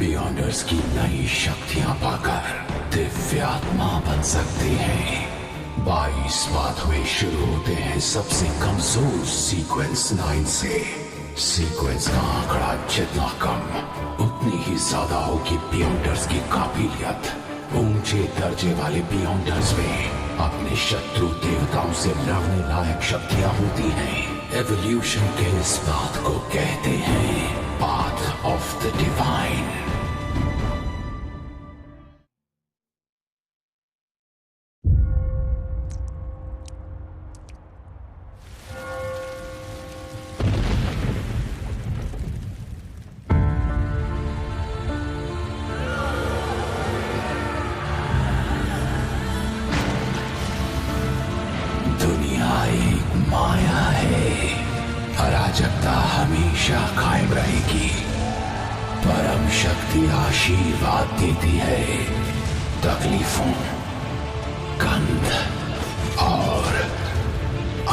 Beyonders की नई शक्तियां पाकर दिव्य आत्मा बन सकते हैं। 22 पाथवे शुरू होते हैं सबसे कमजोर सीक्वेंस 9 से। सीक्वेंस का आंकड़ा जितना कम उतनी ही ज्यादा होगी बियॉन्डर्स की काबिलियत। ऊंचे दर्जे वाले बियॉन्डर्स में अपने शत्रु देवताओं से लड़ने लायक शक्तियां होती हैं। एवोल्यूशन के इस पाथ को कहते हैं पाथ ऑफ द डिवाइन। माया है, अराजकता हमेशा कायम रहेगी। परम शक्ति आशीर्वाद देती है तकलीफों, गंध और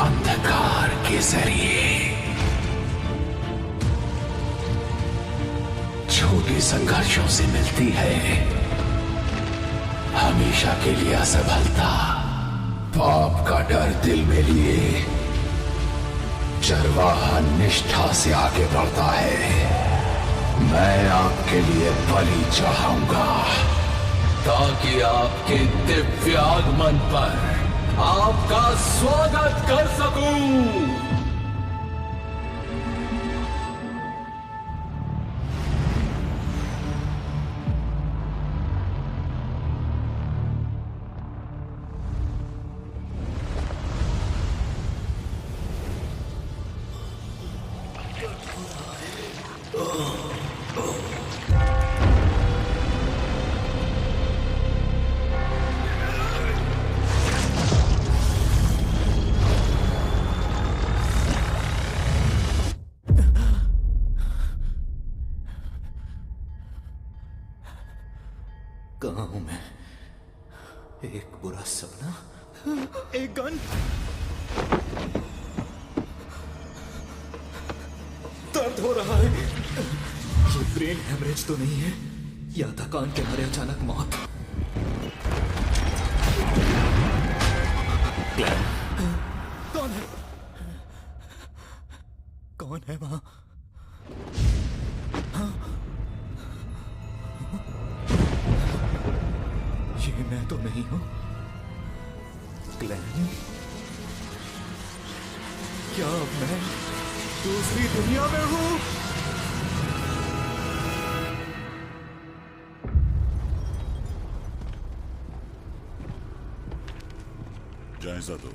अंधकार के जरिए। छोटे संघर्षों से मिलती है हमेशा के लिए असफलता। पाप का डर दिल में लिए चरवाहा निष्ठा से आगे बढ़ता है। मैं आपके लिए बलि चढ़ाऊंगा ताकि आपके दिव्य आगमन पर आपका स्वागत कर सकूं। कहाँ हूं मैं? एक बुरा सपना, एक गन। दर्द हो रहा है। ये ब्रेन हेमरेज तो नहीं है या थकान के मारे अचानक मौत? क्लैन, कौन है? कौन है वहां? ये मैं तो नहीं हूं। क्लैन, क्या मैं दूसरी दुनिया में हूं? जायजा दो।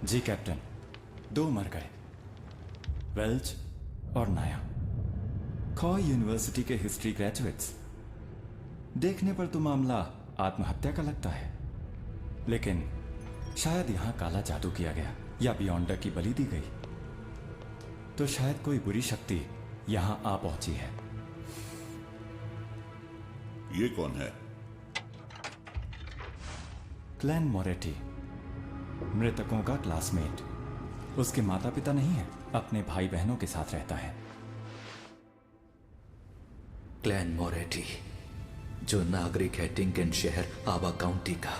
जी कैप्टन, 2 मर गए, वेल्च और नाया। खॉ यूनिवर्सिटी के हिस्ट्री ग्रेजुएट्स। देखने पर तो मामला आत्महत्या का लगता है, लेकिन शायद यहां काला जादू किया गया या बियॉन्डर की बलि दी गई। तो शायद कोई बुरी शक्ति यहां आ पहुंची है। ये कौन है? क्लैन मोरेटी, मृतकों का क्लासमेट। उसके माता पिता नहीं है, अपने भाई बहनों के साथ रहता है। क्लैन मोरेटी, जो नागरिक है टिंकन शहर आबा काउंटी का,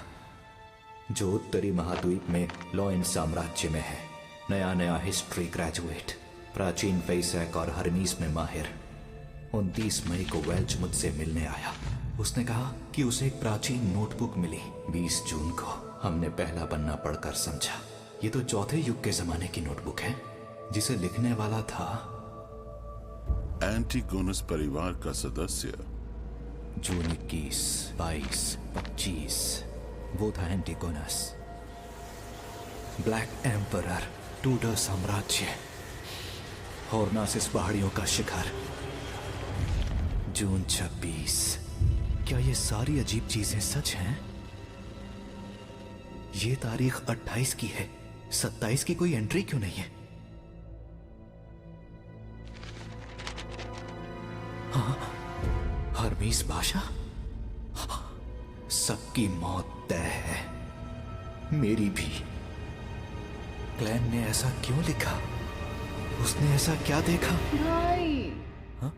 जो उत्तरी महाद्वीप में लॉयन साम्राज्य में है। नया नया हिस्ट्री ग्रेजुएट, प्राचीन फेसैक और हरमीस में माहिर। 29 मई को वेल्च मुझसे मिलने आया। उसने कहा कि उसे एक प्राचीन नोटबुक मिली। 20 जून को हमने पहला पन्ना पढ़कर समझा ये तो चौथे युग के जमाने की नोटबुक है, जिसे लिखने वाला था एंटिगोनस परिवार का सदस्य। जून 21, 22, 25 वो था एंटिगोनस। ब्लैक एम्परर, टूडर साम्राज्य, हॉर्नासिस पहाड़ियों का शिखर। जून 26। क्या ये सारी अजीब चीजें सच हैं? ये तारीख 28 की है, 27 की कोई एंट्री क्यों नहीं है? हाँ, हरमीस भाषा। सबकी मौत तय है, मेरी भी। क्लैन ने ऐसा क्यों लिखा? उसने ऐसा क्या देखा? भाई, हाँ?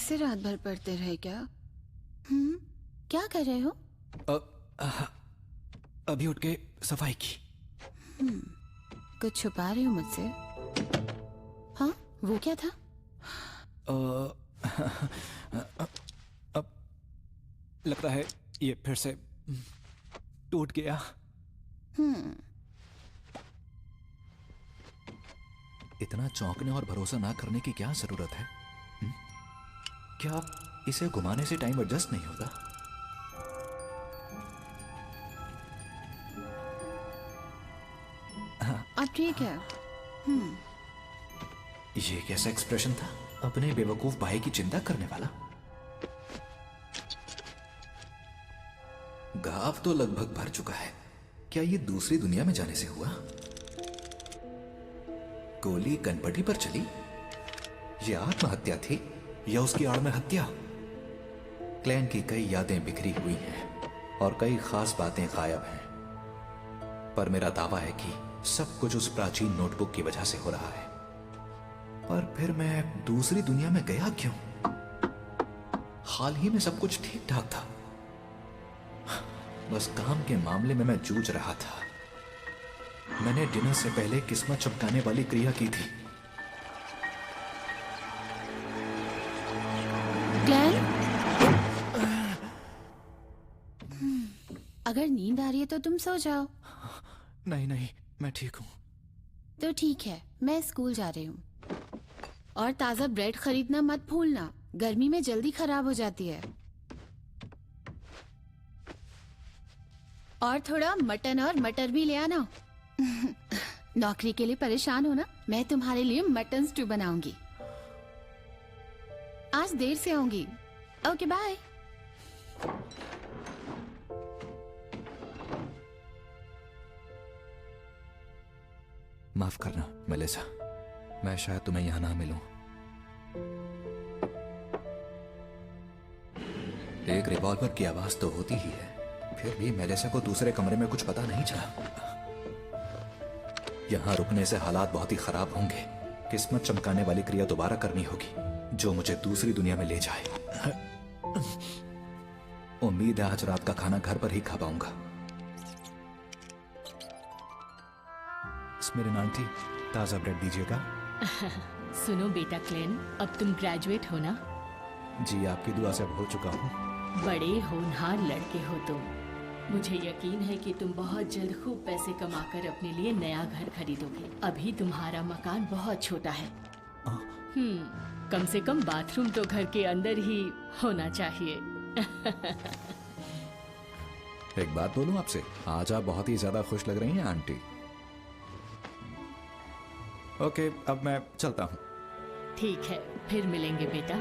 ऐसे रात भर पढ़ते रहे क्या? क्या कर रहे हो? अभी उठ के सफाई की। कुछ छुपा रहे हो मुझसे? हाँ, वो क्या था? अब लगता है ये फिर से टूट गया। इतना चौंकने और भरोसा ना करने की क्या जरूरत है? क्या इसे घुमाने से टाइम एडजस्ट नहीं होता? अब ठीक है। ये कैसा एक्सप्रेशन था? अपने बेवकूफ भाई की चिंता करने वाला। घाव तो लगभग भर चुका है। क्या ये दूसरी दुनिया में जाने से हुआ? गोली कनपटी पर चली? ये आत्महत्या थी या उसकी आड़ में हत्या? क्लैन की कई यादें बिखरी हुई हैं और कई खास बातें गायब हैं, पर मेरा दावा है कि सब कुछ उस प्राचीन नोटबुक की वजह से हो रहा है। पर फिर मैं दूसरी दुनिया में गया क्यों? हाल ही में सब कुछ ठीक ठाक था। बस काम के मामले में मैं जूझ रहा था। मैंने डिनर से पहले किस्मत चमकाने वाली क्रिया की थी। ग्लेन? अगर नींद आ रही है तो तुम सो जाओ। नहीं नहीं, मैं ठीक हूं। तो ठीक है, मैं स्कूल जा रही हूँ। और ताजा ब्रेड खरीदना मत भूलना, गर्मी में जल्दी खराब हो जाती है। और थोड़ा मटन और मटर भी ले आना। नौकरी के लिए परेशान हो ना? मैं तुम्हारे लिए मटन स्टू बनाऊंगी। आज देर से आऊंगी। Okay bye. माफ करना मेलिसा, मैं शायद तुम्हें यहां ना मिलूं। एक रिवॉल्वर की आवाज तो होती ही है, फिर भी मेलिसा को दूसरे कमरे में कुछ पता नहीं चला। यहां रुकने से हालात बहुत ही खराब होंगे। किस्मत चमकाने वाली क्रिया दोबारा करनी होगी, जो मुझे दूसरी दुनिया में ले जाए। उम्मीद है आज रात का खाना घर पर ही खा पाऊंगा। मेरे आंटी, ताजा ब्रेड दीजिएगा। सुनो बेटा क्लेन, अब तुम ग्रेजुएट हो ना? जी, आपकी दुआ से अब हो चुका हूँ। बड़े होनहार लड़के हो तुम। मुझे यकीन है कि तुम बहुत जल्द खूब पैसे कमाकर अपने लिए नया घर खरीदोगे। अभी तुम्हारा मकान बहुत छोटा है। कम से कम बाथरूम तो घर के अंदर ही होना चाहिए। एक बात बोलूं आपसे, आज आप बहुत ही ज्यादा खुश लग रही हैं आंटी। ओके, अब मैं चलता हूँ। ठीक है, फिर मिलेंगे बेटा।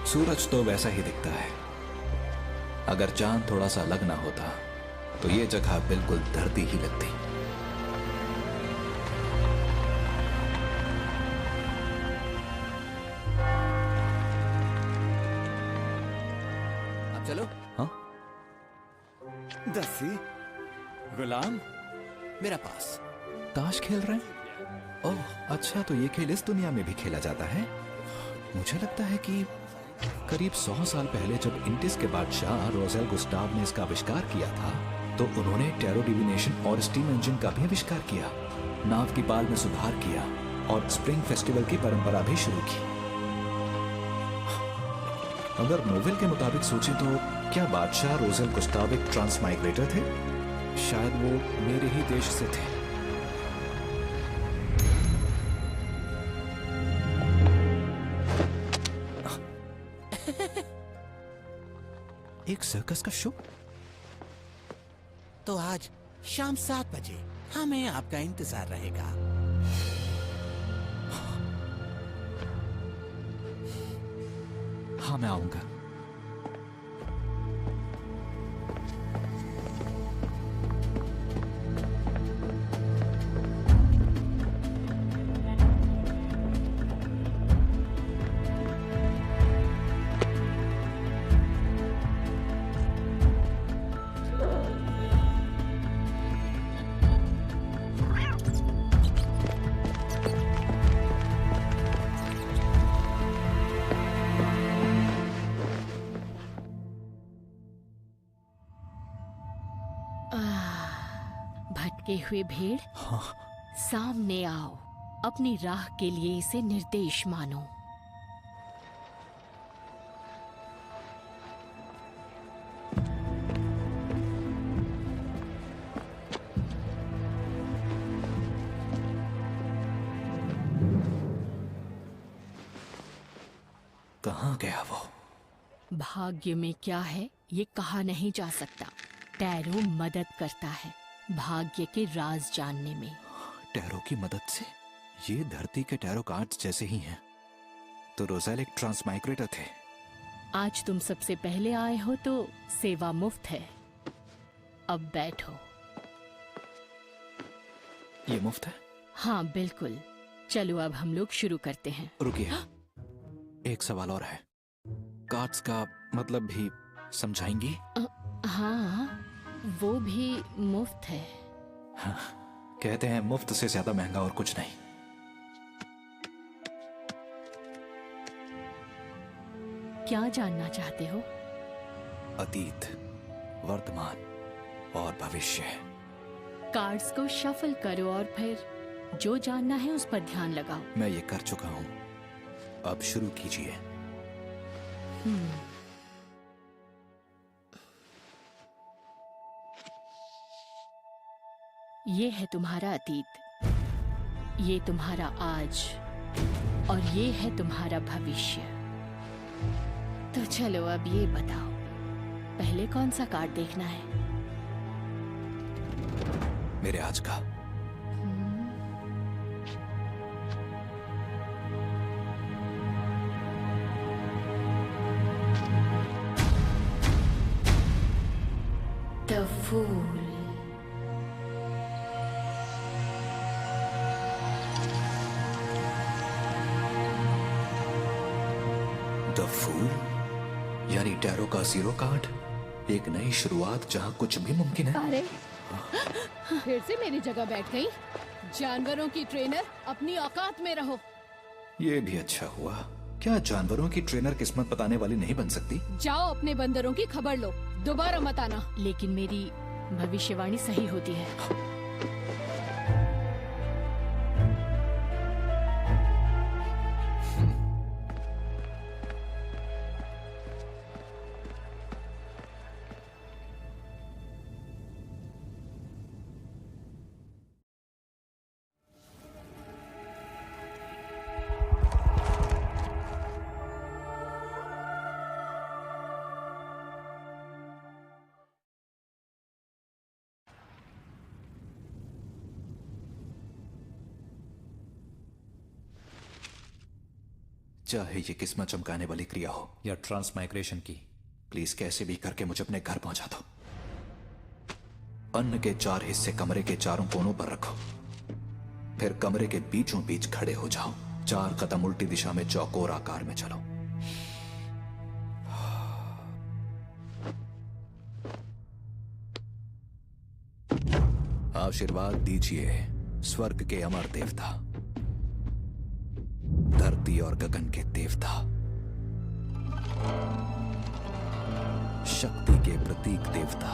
सूरज तो वैसा ही दिखता है। अगर चांद थोड़ा सा अलग ना होता तो ये जगह बिल्कुल धरती ही लगती। अब चलो। हाँ? दस्सी, गुलाम, मेरा पास। ताश खेल रहे हैं? ओह अच्छा, तो ये खेल इस दुनिया में भी खेला जाता है। मुझे लगता है कि करीब 100 साल पहले जब इंटिस के बादशाह रोजेल गुस्टाव ने इसका आविष्कार किया था, तो उन्होंने टैरो डिविनेशन और स्टीम इंजन का भी आविष्कार किया, नाव की पाल में सुधार किया और स्प्रिंग फेस्टिवल की परंपरा भी शुरू की। अगर नोवेल के मुताबिक सोचें तो क्या बादशाह रोजेल गुस्टाव एक ट्रांसमाइग्रेटर थे? शायद वो मेरे ही देश से थे। एक सर्कस का शो? तो आज शाम 7 बजे हमें आपका इंतजार रहेगा। हाँ, मैं आऊंगा। भटके हुए भेड़, सामने आओ। अपनी राह के लिए इसे निर्देश मानो। कहाँ गया वो? भाग्य में क्या है ये कहा नहीं जा सकता। टैरो मदद करता है भाग्य के राज जानने में। टैरो की मदद से? ये धरती के टैरो कार्ड्स जैसे ही हैं। तो रोज़ेल एक ट्रांसमाइग्रेटर थे। आज तुम सबसे पहले आए हो तो सेवा मुफ्त है। अब बैठो। ये मुफ्त है? हाँ बिल्कुल। चलो अब हम लोग शुरू करते हैं। रुकिए, एक सवाल और है। कार्ड्स का मतलब भी समझाएंगी? हाँ, वो भी मुफ्त है। हाँ, कहते हैं मुफ्त से ज्यादा महंगा और कुछ नहीं। क्या जानना चाहते हो? अतीत, वर्तमान और भविष्य। कार्ड्स को शफल करो और फिर जो जानना है उस पर ध्यान लगाओ। मैं ये कर चुका हूं, अब शुरू कीजिए। ये है तुम्हारा अतीत, ये तुम्हारा आज और ये है तुम्हारा भविष्य। तो चलो अब ये बताओ, पहले कौन सा कार्ड देखना है? मेरे आज का। The Fool। द फूल यानी टैरो का जीरो कार्ड। एक नई शुरुआत जहां कुछ भी मुमकिन है। अरे फिर से मेरी जगह बैठ गई। जानवरों की ट्रेनर, अपनी औकात में रहो। ये भी अच्छा हुआ। क्या जानवरों की ट्रेनर किस्मत बताने वाली नहीं बन सकती? जाओ अपने बंदरों की खबर लो, दोबारा मत आना। लेकिन मेरी भविष्यवाणी सही होती है। चाहे ये किस्मत चमकाने वाली क्रिया हो या ट्रांसमाइग्रेशन की, प्लीज कैसे भी करके मुझे अपने घर पहुंचा दो। अन्न के 4 हिस्से कमरे के चारों कोनों पर रखो, फिर कमरे के बीचों बीच खड़े हो जाओ। 4 कदम उल्टी दिशा में चौकोर आकार में चलो। आशीर्वाद दीजिए स्वर्ग के अमर देवता, धरती और गगन के देवता, शक्ति के प्रतीक देवता,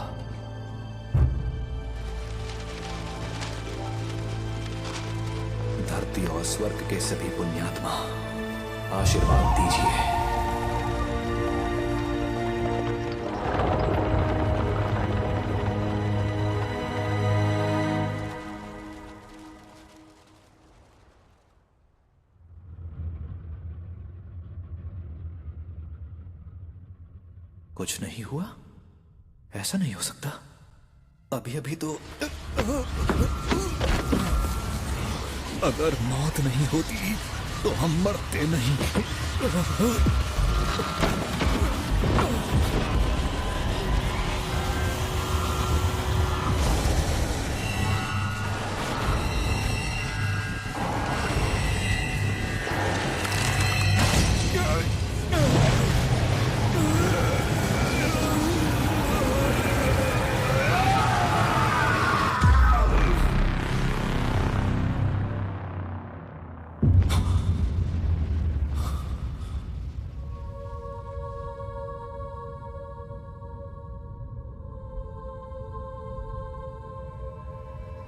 धरती और स्वर्ग के सभी पुण्यात्मा, आशीर्वाद दीजिए। कुछ नहीं हुआ? ऐसा नहीं हो सकता। अभी अभी तो अगर मौत नहीं होती तो हम मरते नहीं।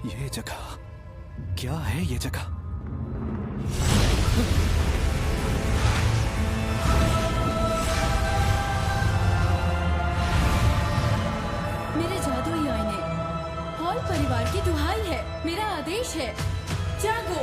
ये जगह, क्या है ये जगह? मेरे जादुई आईने, हॉल परिवार की दुहाई है, मेरा आदेश है, जागो।